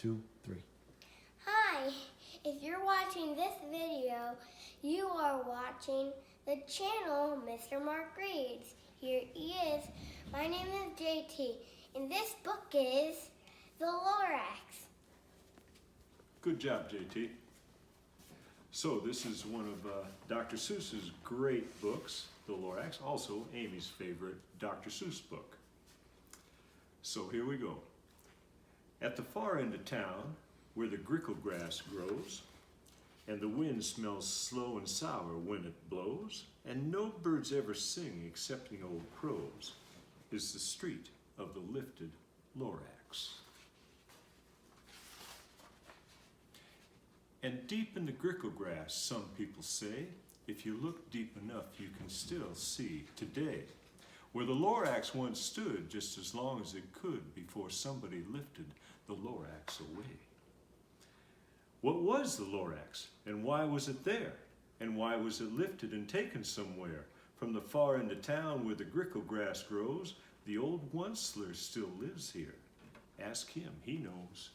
2, 3. Hi, if you're watching this video, you are watching the channel Mr. Mark Reads. Here he is. My name is JT, and this book is The Lorax. Good job, JT. So this is one of Dr. Seuss's great books, The Lorax, also Amy's favorite Dr. Seuss book. So here we go. At the far end of town, where the grickle grass grows, and the wind smells slow and sour when it blows, and no birds ever sing excepting old crows, is the street of the lifted Lorax. And deep in the grickle grass, some people say, if you look deep enough, you can still see today, where the Lorax once stood just as long as it could before somebody lifted the Lorax away. What was the Lorax, and why was it there? And why was it lifted and taken somewhere? From the far end of town where the grickle grass grows, the old Onceler still lives here. Ask him, he knows.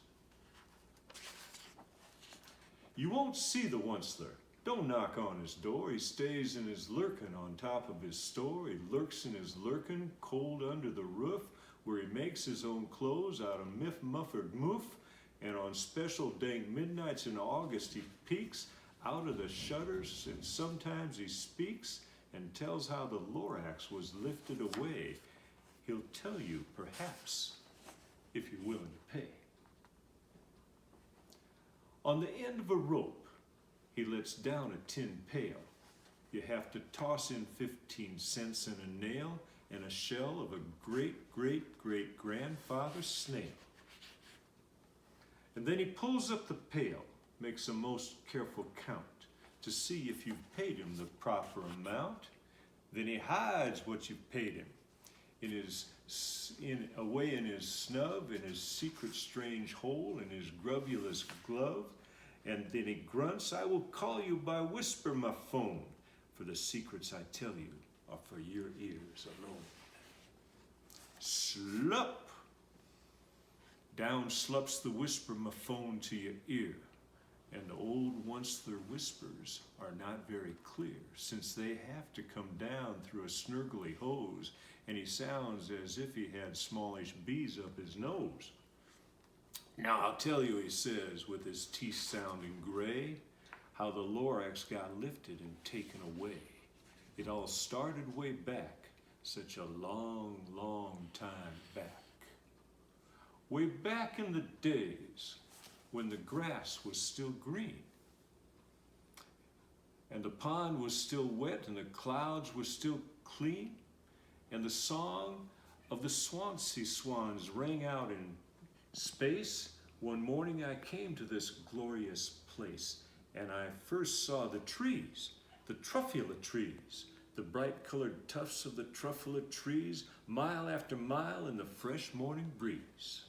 You won't see the Onceler. Don't knock on his door. He stays in his lurkin' on top of his store. He lurks in his lurkin', cold under the roof, where he makes his own clothes out of miff-muffered moof. And on special dank midnights in August, he peeks out of the shutters, and sometimes he speaks and tells how the Lorax was lifted away. He'll tell you, perhaps, if you're willing to pay. On the end of a rope, he lets down a tin pail. You have to toss in 15 cents and a nail and a shell of a great-great-great-grandfather snail. And then he pulls up the pail, makes a most careful count to see if you've paid him the proper amount. Then he hides what you've paid him away in his snub, in his secret strange hole, in his grubulous glove. And then he grunts, I will call you by whisper, my phone, for the secrets I tell you are for your ears alone. Slup! Down slups the whisper my phone to your ear, and the old Onceler whispers are not very clear, since they have to come down through a snurgly hose, and he sounds as if he had smallish bees up his nose. Now I'll tell you, he says, with his teeth sounding gray, how the Lorax got lifted and taken away. It all started way back, such a long, long time back. Way back in the days when the grass was still green, and the pond was still wet, and the clouds were still clean, and the song of the Swansea swans rang out in space. One morning I came to this glorious place, and I first saw the trees, the truffula trees, the bright-colored tufts of the truffula trees, mile after mile in the fresh morning breeze.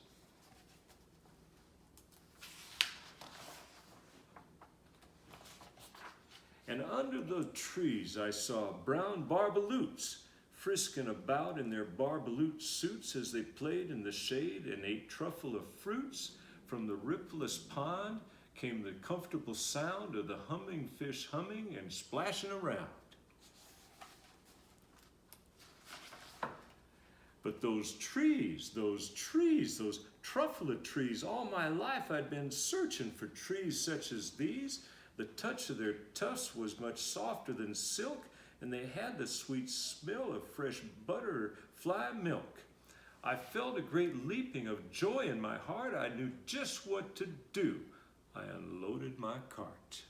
And under the trees I saw brown barbaloots frisking about in their barbaloot suits as they played in the shade and ate truffle of fruits. From the rippleless pond came the comfortable sound of the humming fish humming and splashing around. But those trees, those truffula trees, all my life I'd been searching for trees such as these. The touch of their tufts was much softer than silk, and they had the sweet smell of fresh butterfly milk. I felt a great leaping of joy in my heart. I knew just what to do. I unloaded my cart.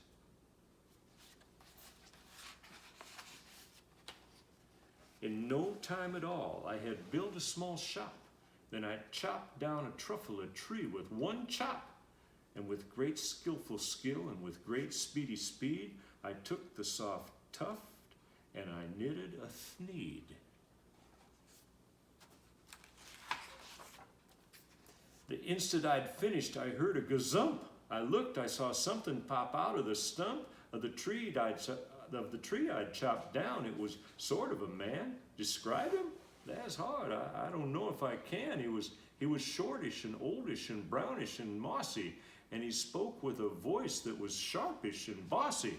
In no time at all, I had built a small shop. Then I chopped down a truffula tree with one chop. And with great skillful skill and with great speedy speed, I took the soft tuft and I knitted a thneed. The instant I'd finished, I heard a gazump. I looked, I saw something pop out of the stump of the tree I'd chopped down. It was sort of a man. Describe him? That's hard. I don't know if I can. He was shortish and oldish and brownish and mossy, and he spoke with a voice that was sharpish and bossy.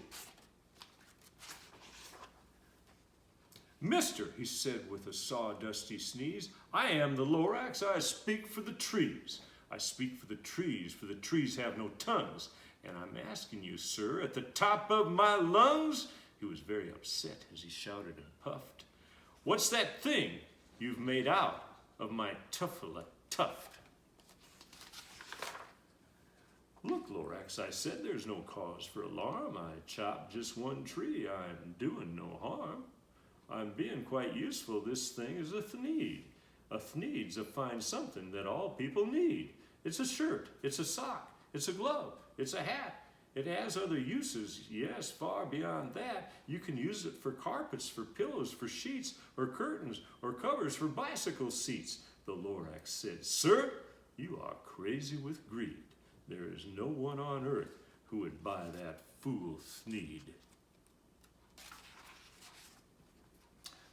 Mister, he said with a sawdusty sneeze, I am the Lorax. I speak for the trees. I speak for the trees have no tongues. And I'm asking you, sir, at the top of my lungs. He was very upset as he shouted and puffed. What's that thing you've made out of my tuffula tuft? Look, Lorax, I said, there's no cause for alarm. I chopped just one tree. I'm doing no harm. I'm being quite useful. This thing is a thneed. A thneed's a fine something that all people need. It's a shirt, it's a sock, it's a glove, it's a hat. It has other uses, yes, far beyond that. You can use it for carpets, for pillows, for sheets, or curtains, or covers for bicycle seats. The Lorax said, Sir, you are crazy with greed. There is no one on earth who would buy that fool thneed.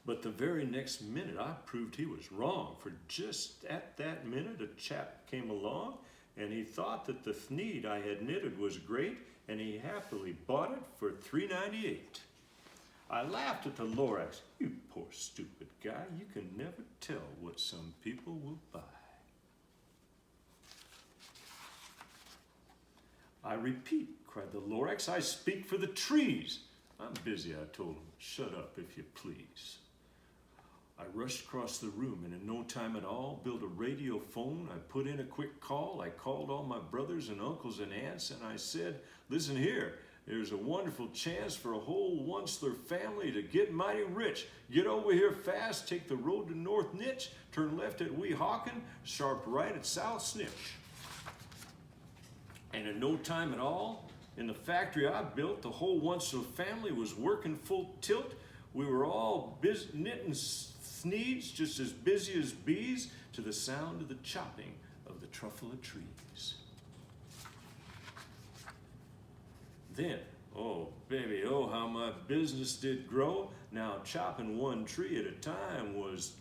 But the very next minute, I proved he was wrong, for just at that minute, a chap came along, and he thought that the thneed I had knitted was great, and he happily bought it for $3.98. I laughed at the Lorax. You poor stupid guy, you can never tell what some people will buy. I repeat, cried the Lorax, I speak for the trees. I'm busy, I told him. Shut up, if you please. I rushed across the room and in no time at all built a radio phone. I put in a quick call. I called all my brothers and uncles and aunts and I said, listen here, there's a wonderful chance for a whole Onceler family to get mighty rich. Get over here fast, take the road to North Nitch, turn left at Weehawken, sharp right at South Snitch. And in no time at all, in the factory I built, the whole Onceler family was working full tilt. We were all knitting thneeds, just as busy as bees, to the sound of the chopping of the truffle of trees. Then, oh baby, oh how my business did grow. Now chopping one tree at a time was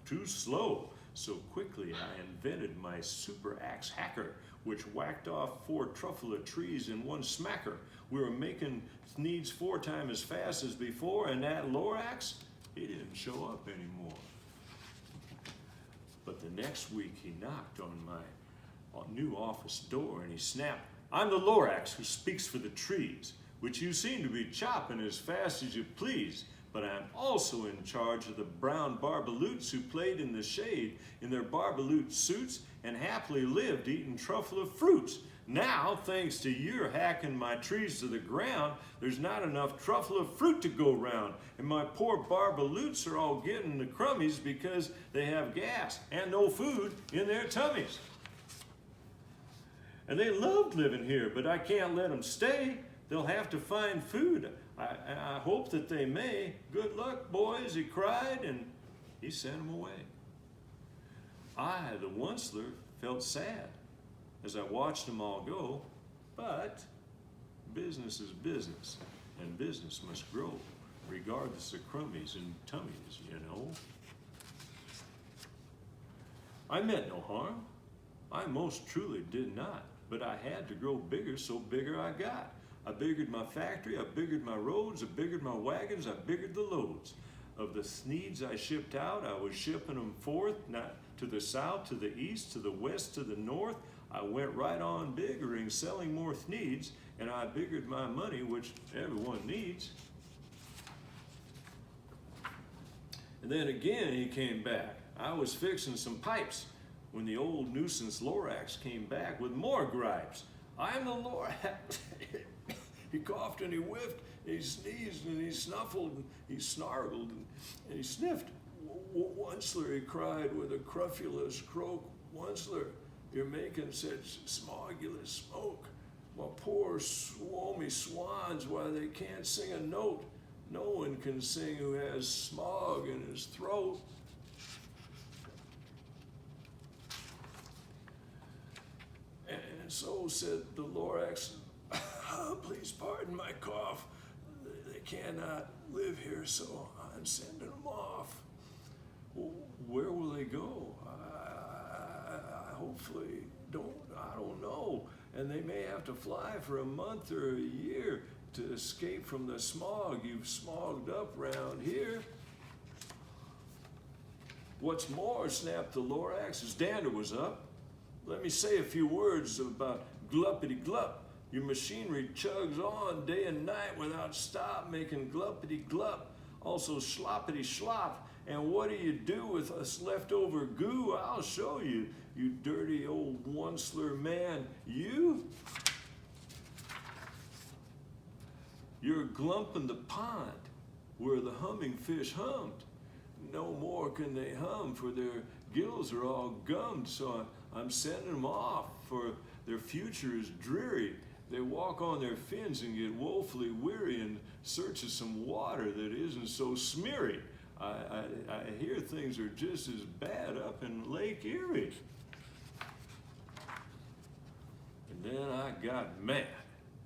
too slow. So quickly I invented my super axe hacker, which whacked off 4 truffle of trees in one smacker. We were making thneeds 4 times as fast as before, and that Lorax, he didn't show up anymore. But the next week he knocked on my new office door and he snapped, I'm the Lorax who speaks for the trees, which you seem to be chopping as fast as you please. But I'm also in charge of the brown barbaloots who played in the shade in their barbaloot suits and happily lived eating truffle of fruits. Now, thanks to your hacking my trees to the ground, there's not enough truffle of fruit to go round, and my poor barbaloots are all getting the crummies because they have gas and no food in their tummies. And they loved living here, but I can't let them stay. They'll have to find food. I hope that they may. Good luck, boys, he cried, and he sent them away. I, the Onceler, felt sad as I watched them all go, but business is business, and business must grow, regardless of crummies and tummies, you know. I meant no harm. I most truly did not, but I had to grow bigger, so bigger I got. I biggered my factory, I biggered my roads, I biggered my wagons, I biggered the loads. Of the thneeds I shipped out, I was shipping them forth, not to the south, to the east, to the west, to the north. I went right on biggering, selling more thneeds, and I biggered my money, which everyone needs. And then again he came back. I was fixing some pipes when the old nuisance Lorax came back with more gripes. I'm the Lorax. He coughed and he whiffed, and he sneezed and he snuffled and he snarled and he sniffed. Onceler, he cried with a crufulous croak, Onceler, you're making such smogulous smoke. My poor swomy swans, why they can't sing a note. No one can sing who has smog in his throat. And so said the Lorax, please pardon my cough. They cannot live here, so I'm sending them off. where will they go? Hopefully I don't know. And they may have to fly for a month or a year to escape from the smog you've smogged up around here. What's more, snapped the Lorax as dander was up, let me say a few words about gluppity glup. Your machinery chugs on day and night without stop, making gluppity glup, also sloppity slop. And what do you do with us leftover goo? I'll show you, you dirty old one-slur man, you. You're glumping the pond where the humming fish hummed. No more can they hum, for their gills are all gummed, so I'm sending them off, for their future is dreary. They walk on their fins and get woefully weary in search of some water that isn't so smeary. I hear things are just as bad up in Lake Erie. And then I got mad.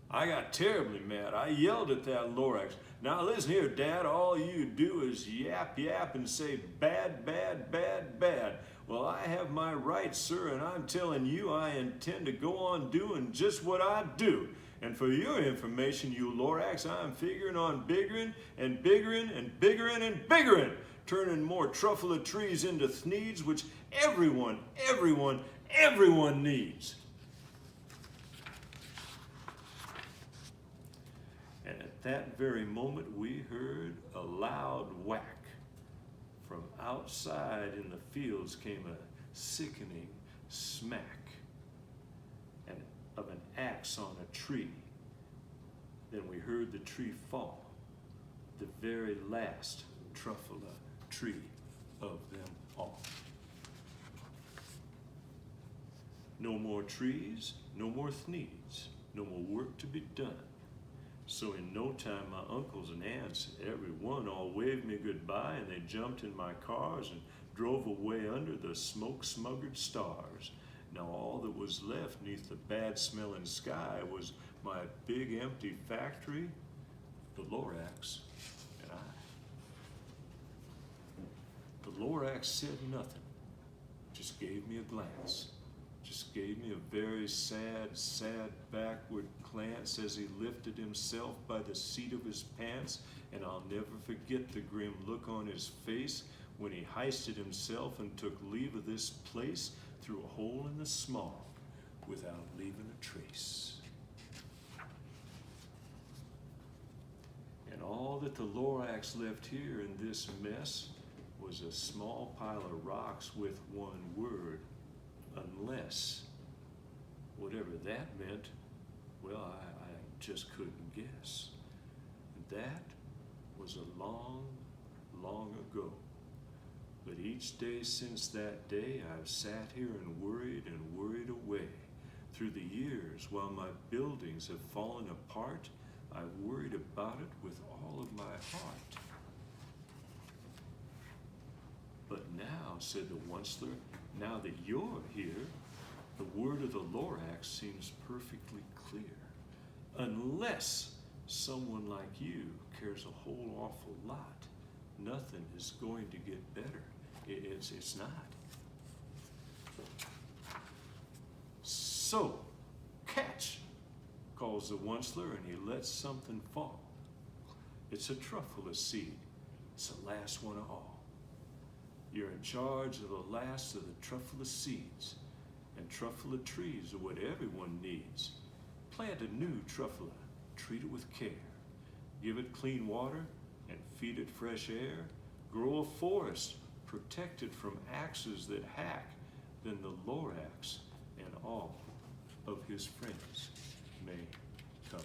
I got terribly mad. I yelled at that Lorax. Now listen here, Dad, all you do is yap, yap, and say bad, bad, bad, bad. Well, I have my rights, sir, and I'm telling you I intend to go on doing just what I do. And for your information, you Lorax, I'm figuring on biggering and biggering and biggering and biggering, turning more truffle trees into thneeds, which everyone needs. And at that very moment, we heard a loud whack. From outside in the fields came a sickening smack of an axe on a tree. Then we heard the tree fall, the very last truffle tree of them all. No more trees, no more thneeds, no more work to be done. So in no time, my uncles and aunts, every one, all waved me goodbye, and they jumped in my cars and drove away under the smoke-smuggered stars. Now all that was left neath the bad-smelling sky was my big empty factory, the Lorax, and I. The Lorax said nothing, just gave me a glance. Just gave me a very sad backward glance as he lifted himself by the seat of his pants, and I'll never forget the grim look on his face when he heisted himself and took leave of this place through a hole in the smog without leaving a trace. And all that the Lorax left here in this mess was a small pile of rocks with one word: unless. Whatever that meant, well, I just couldn't guess. That was a long ago. But each day since that day, I've sat here and worried away. Through the years, while my buildings have fallen apart, I've worried about it with all of my heart. But now, said the Onceler, now that you're here, the word of the Lorax seems perfectly clear. Unless someone like you cares a whole awful lot, nothing is going to get better. It's not. So, catch, calls the Onceler, and he lets something fall. It's a truffle seed. It's the last one of all. You're in charge of the last of the truffle seeds, and truffle trees are what everyone needs. Plant a new truffle, treat it with care. Give it clean water and feed it fresh air. Grow a forest, protect it from axes that hack. Then the Lorax and all of his friends may come.